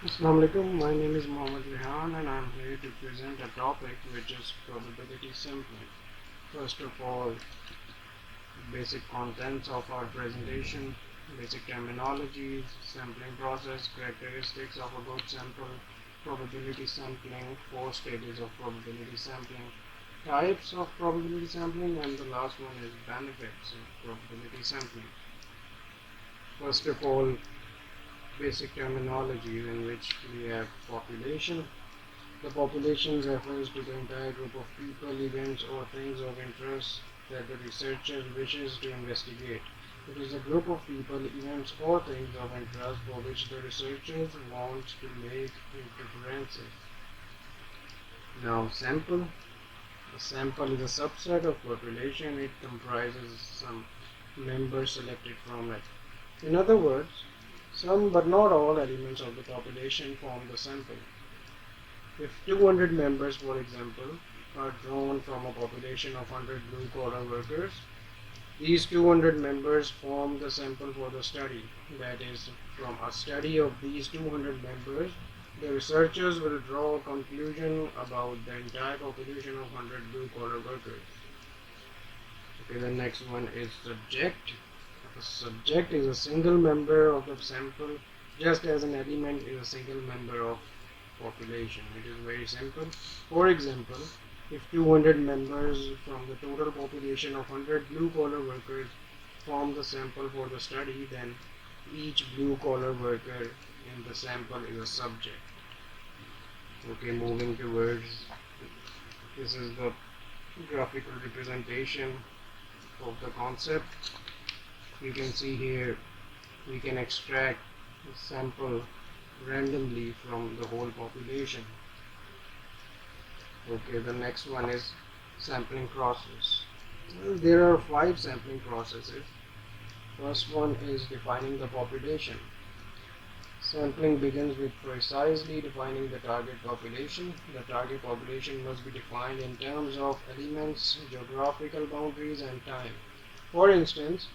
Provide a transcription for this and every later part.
Assalamualaikum, my name is Rehan and I am here to present a topic which is probability sampling. First of all, basic contents of our presentation, basic terminologies, sampling process, characteristics of a good sample, probability sampling, 4 stages of probability sampling, types of probability sampling, and the last one is benefits of probability sampling. First of all, basic terminologies in which we have population. The population refers to the entire group of people, events, or things of interest that the researcher wishes to investigate. It is a group of people, events, or things of interest for which the researchers want to make inferences. Now, sample. A sample is a subset of population. It comprises some members selected from it. In other words, some but not all elements of the population form the sample. If 200 members, for example, are drawn from a population of 100 blue-collar workers, these 200 members form the sample for the study. That is, from a study of these 200 members, the researchers will draw a conclusion about the entire population of 100 blue-collar workers. Okay, the next one is subject. A subject is a single member of the sample, just as an element is a single member of population. It is very simple. For example, if 200 members from the total population of 100 blue-collar workers form the sample for the study, then each blue-collar worker in the sample is a subject. Okay, moving towards, this is the graphical representation of the concept. You can see here we can extract a sample randomly from the whole population. Okay, the next one is sampling process. Well, there are 5 sampling processes. First one is defining the population. Sampling begins with precisely defining the target population. The target population must be defined in terms of elements, geographical boundaries, and time. For instance,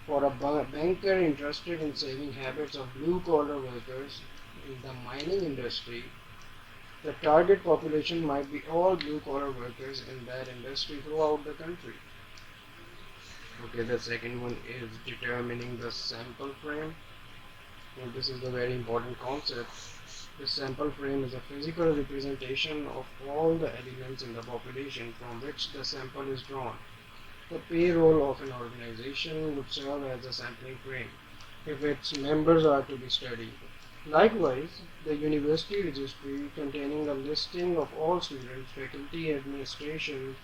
for a banker interested in saving habits of blue-collar workers in the mining industry, the target population might be all blue-collar workers in that industry throughout the country. Okay, the second one is determining the sample frame. And this is a very important concept. The sample frame is a physical representation of all the elements in the population from which the sample is drawn. The payroll of an organization would serve as a sampling frame if its members are to be studied. Likewise, the university registry containing a listing of all students, faculty, administration,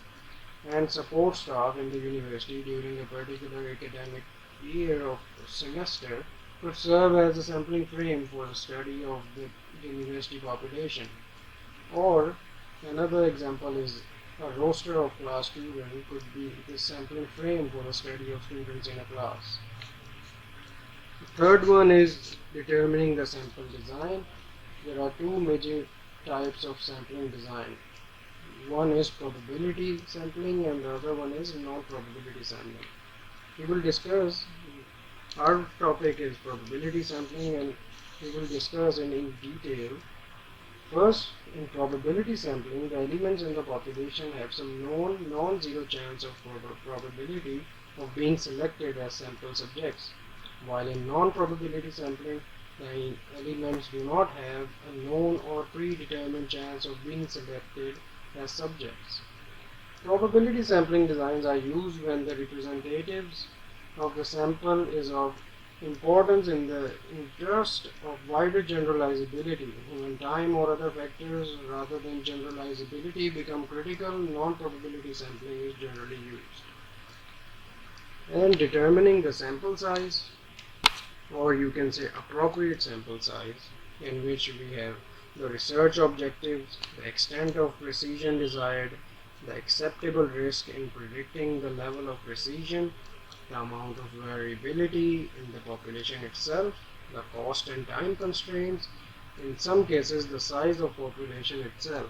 and support staff in the university during a particular academic year or semester could serve as a sampling frame for the study of the university population. Or another example is a roster of class students could be the sampling frame for the study of students in a class. The third one is determining the sample design. There are 2 major types of sampling design. One is probability sampling and the other one is non-probability sampling. We will discuss, our topic is probability sampling, and we will discuss in detail. First, in probability sampling, the elements in the population have some known non-zero chance of probability of being selected as sample subjects, while in non-probability sampling, the elements do not have a known or predetermined chance of being selected as subjects. Probability sampling designs are used when the representatives of the sample is of importance in the interest of wider generalizability. When time or other factors rather than generalizability become critical, non-probability sampling is generally used. And determining the sample size, or you can say appropriate sample size, in which we have the research objectives, the extent of precision desired, the acceptable risk in predicting the level of precision, the amount of variability in the population itself, the cost and time constraints, in some cases the size of population itself.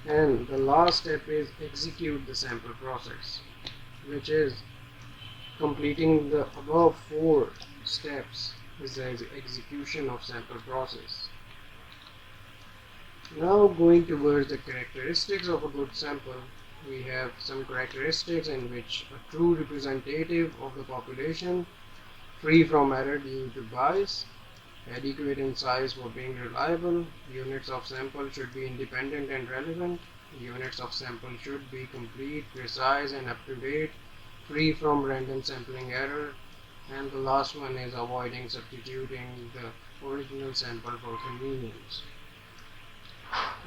And the last step is execute the sample process, which is completing the above 4 steps is the execution of sample process. Now going towards the characteristics of a good sample, we have some characteristics in which a true representative of the population, free from error due to bias, adequate in size for being reliable, units of sample should be independent and relevant, units of sample should be complete, precise and up to date, free from random sampling error, and the last one is avoiding substituting the original sample for convenience.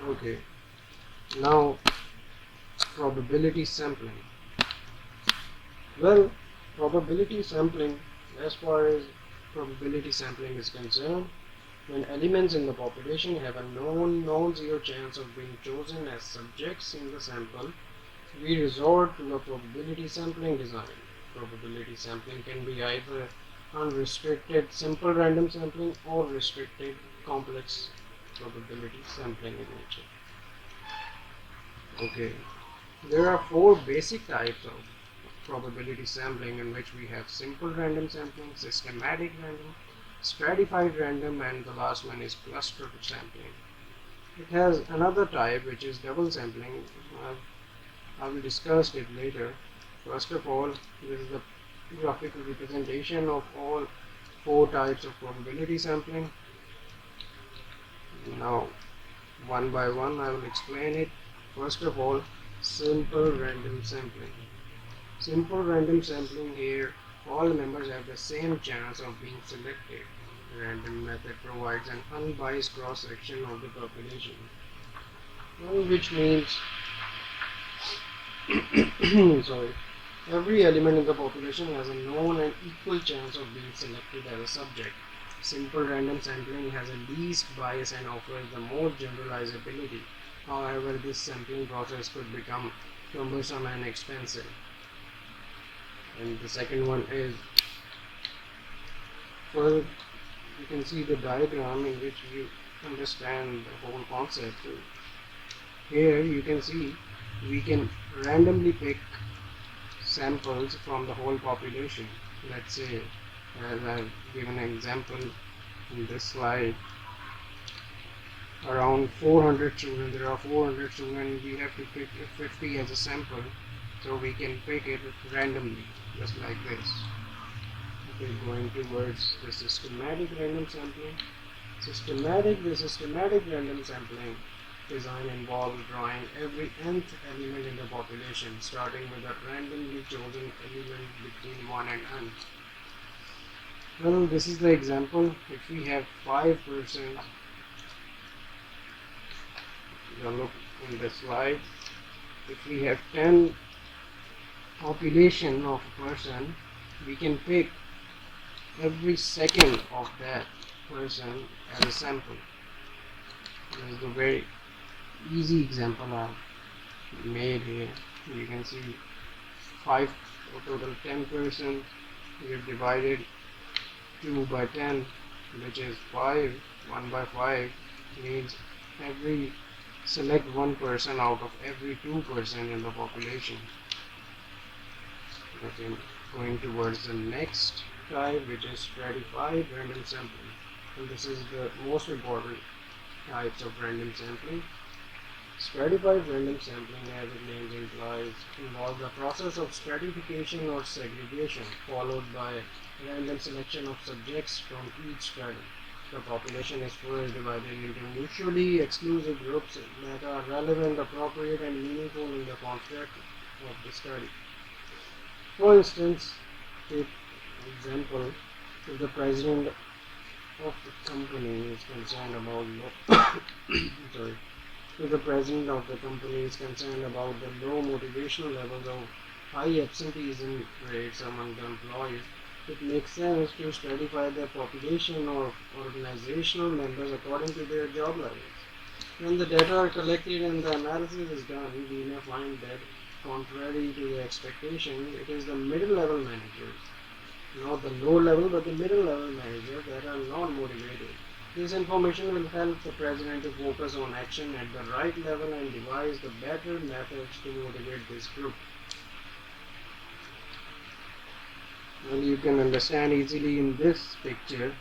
Okay, now probability sampling. Well, probability sampling, as far as probability sampling is concerned, when elements in the population have a known non-zero chance of being chosen as subjects in the sample, we resort to a probability sampling design. Probability sampling can be either unrestricted simple random sampling or restricted complex probability sampling in nature. Okay, there are four basic types of probability sampling, in which we have simple random sampling, systematic random, stratified random, and the last one is cluster sampling. It has another type which is double sampling. I will discuss it later. First of all, this is the graphical representation of all four types of probability sampling. Now, one by one I will explain it. First of all, simple random sampling. Simple random sampling, here all members have the same chance of being selected. Random method provides an unbiased cross section of the population, which means sorry, every element in the population has a known and equal chance of being selected as a subject. Simple random sampling has a least bias and offers the most generalizability. However, this sampling process could become cumbersome and expensive. And the second one is, well, you can see the diagram in which you understand the whole concept. Here you can see we can randomly pick samples from the whole population. Let's say, as I've given an example in this slide, around 400 children, there are 400 children, we have to pick 50 as a sample, so we can pick it randomly, just like this. Okay, going towards the systematic random sampling. The systematic random sampling design involves drawing every nth element in the population, starting with a randomly chosen element between 1 and n. Well, this is the example. If we have 5 persons, look in the slide, if we have 10 population of a person, we can pick every second of that person as a sample. This is a very easy example I've made here. You can see 5 or total 10 persons. We have divided 2 by 10, which is 5. 1 by 5 means select one person out of every 2% in the population. Okay, going towards the next type, which is stratified random sampling, and this is the most important types of random sampling. Stratified random sampling, as its name implies, involves the process of stratification or segregation, followed by random selection of subjects from each stratum. The population is first divided into mutually exclusive groups that are relevant, appropriate, and meaningful in the context of the study. For instance, take example, if the president of the company is concerned about if the president of the company is concerned about the low motivational levels of high absenteeism rates among the employees, it makes sense to stratify their population or organizational members according to their job levels. When the data are collected and the analysis is done, we may find that, contrary to the expectation, it is the middle level managers, not the low level but the middle level managers, that are not motivated. This information will help the president to focus on action at the right level and devise the better methods to motivate this group. Well, you can understand easily in this picture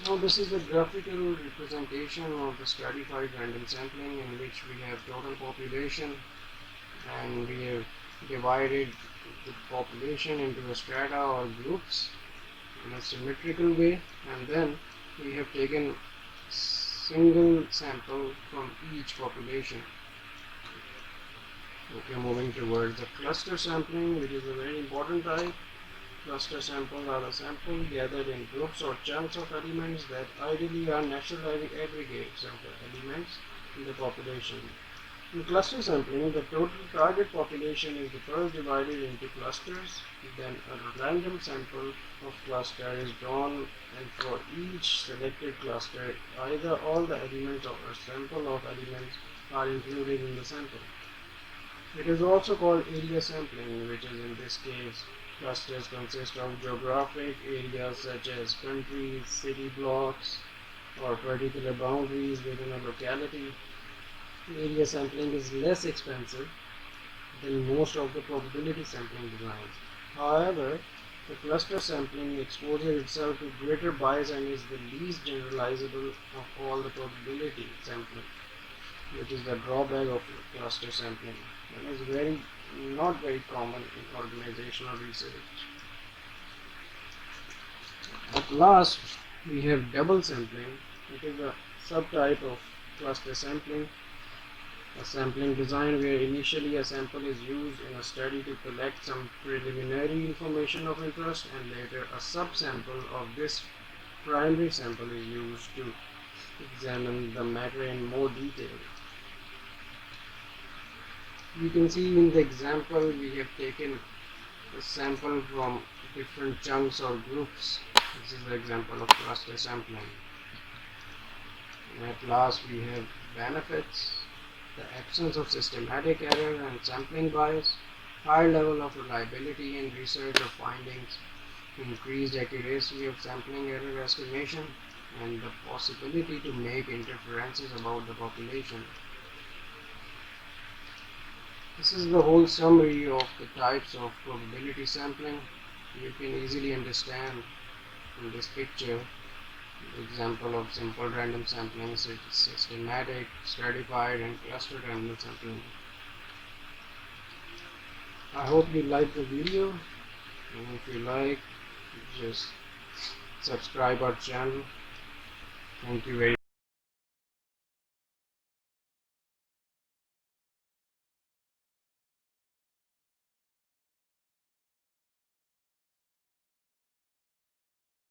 Now this is a graphical representation of the stratified random sampling, in which we have total population, and we have divided the population into a strata or groups in a symmetrical way, and then we have taken single sample from each population. Okay, moving towards the cluster sampling, which is a very important type. Cluster samples are the samples gathered in groups or chunks of elements that ideally are natural aggregates of the elements in the population. In cluster sampling, the total target population is first divided into clusters, then a random sample of cluster is drawn, and for each selected cluster, either all the elements or a sample of elements are included in the sample. It is also called area sampling, which is in this case clusters consist of geographic areas such as countries, city blocks, or particular boundaries within a locality. Area sampling is less expensive than most of the probability sampling designs. However, the cluster sampling exposes itself to greater bias and is the least generalizable of all the probability sampling, which is the drawback of cluster sampling, and is not very common in organizational research. At last, we have double sampling. It is a subtype of cluster sampling, a sampling design where initially a sample is used in a study to collect some preliminary information of interest, and later a subsample of this primary sample is used to examine the matter in more detail. You can see in the example we have taken a sample from different chunks or groups. This is the example of cluster sampling. And at last we have benefits: the absence of systematic error and sampling bias, high level of reliability in research of findings, increased accuracy of sampling error estimation, and the possibility to make inferences about the population. This is the whole summary of the types of probability sampling. You can easily understand in this picture the example of simple random sampling, systematic, stratified, and clustered random sampling. I hope you liked the video, and if you like, just subscribe our channel. Thank you very much.